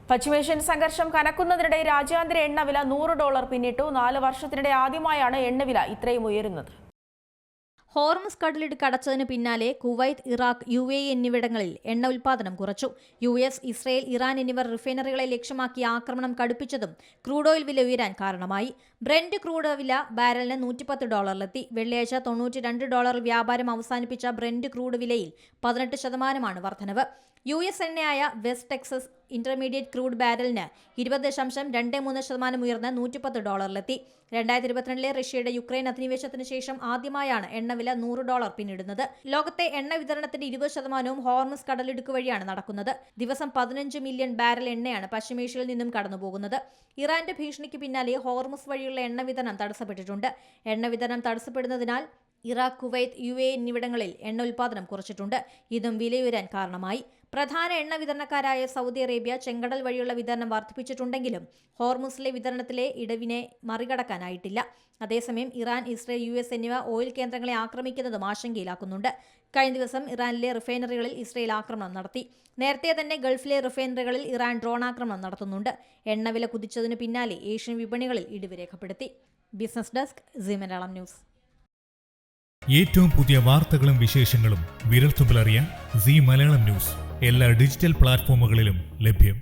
പശ്ചിമേഷ്യൻ സംഘർഷം കനക്കുന്നതിനിടെ രാജ്യാന്തര എണ്ണവില $100 പിന്നിട്ടു. 4 വർഷത്തിനിടെ ആദ്യമായാണ് എണ്ണവില ഇത്രയും ഉയരുന്നത്. ഹോർമുസ് കടലിടുക്ക് അടച്ചതിന് പിന്നാലെ കുവൈത്ത്, ഇറാഖ്, UAE എന്നിവിടങ്ങളിൽ എണ്ണ ഉൽപ്പാദനം കുറച്ചു. US, ഇസ്രയേൽ, ഇറാൻ എന്നിവർ റിഫൈനറികളെ ലക്ഷ്യമാക്കി ആക്രമണം കടുപ്പിച്ചതും ക്രൂഡ് ഓയിൽ വില ഉയരാൻ കാരണമായി. ബ്രെന്റ് ക്രൂഡ് വില ബാരലിന് $110 വെള്ളിയാഴ്ച $92 വ്യാപാരം അവസാനിപ്പിച്ച ബ്രെന്റ് ക്രൂഡ് വിലയിൽ 18% വർധനവ്. US എണ്ണയായ വെസ്റ്റ് ടെക്സസ് ഇന്റർമീഡിയറ്റ് ക്രൂഡ് ബാരലിന് 20.23% ഉയർന്ന് $110. 2022 റഷ്യയുടെ യുക്രൈൻ അധിനിവേശത്തിന് ശേഷം ആദ്യമായാണ് എണ്ണവില $100 പിന്നിടുന്നത്. ലോകത്തെ എണ്ണ വിതരണത്തിന്റെ 20% ഹോർമുസ് കടലിടുക്ക് വഴിയാണ് നടക്കുന്നത്. ദിവസം 15 മില്യൺ ബാരൽ എണ്ണയാണ് പശ്ചിമേഷ്യയിൽ നിന്നും കടന്നുപോകുന്നത്. ഇറാന്റെ ഭീഷണിക്ക് പിന്നാലെ ഹോർമുസ് വഴിയുള്ള എണ്ണ വിതരണം തടസ്സപ്പെട്ടിട്ടുണ്ട്. എണ്ണ വിതരണം തടസ്സപ്പെടുന്നതിനാൽ ഇറാഖ്, കുവൈത്ത്, UAE എന്നിവിടങ്ങളിൽ എണ്ണ ഉൽപ്പാദനം കുറച്ചിട്ടുണ്ട്. ഇതും വിലയുയരാൻ കാരണമായി. പ്രധാന എണ്ണ വിതരണക്കാരായ സൗദി അറേബ്യ ചെങ്കടൽ വഴിയുള്ള വിതരണം വർദ്ധിപ്പിച്ചിട്ടുണ്ടെങ്കിലും ഹോർമുസിലെ വിതരണത്തിലെ ഇടിവിനെ മറികടക്കാനായിട്ടില്ല. അതേസമയം ഇറാൻ, ഇസ്രയേൽ, US എന്നിവ ഓയിൽ കേന്ദ്രങ്ങളെ ആക്രമിക്കുന്നതും ആശങ്കയിലാക്കുന്നുണ്ട്. കഴിഞ്ഞ ദിവസം ഇറാനിലെ റിഫൈനറികളിൽ ഇസ്രയേൽ ആക്രമണം നടത്തി. നേരത്തെ തന്നെ ഗൾഫിലെ റിഫൈനറികളിൽ ഇറാൻ ഡ്രോൺ ആക്രമണം നടത്തുന്നുണ്ട്. എണ്ണവില കുതിച്ചതിന് പിന്നാലെ ഏഷ്യൻ വിപണികളിൽ ഇടിവ് രേഖപ്പെടുത്തി. Business desk, Zee Malayalam news. ഏറ്റവും പുതിയ വാർത്തകളും വിശേഷങ്ങളും വിരൽത്തുമ്പിലറിയാൻ സീ മലയാളം ന്യൂസ് എല്ലാ ഡിജിറ്റൽ പ്ലാറ്റ്ഫോമുകളിലും ലഭ്യം.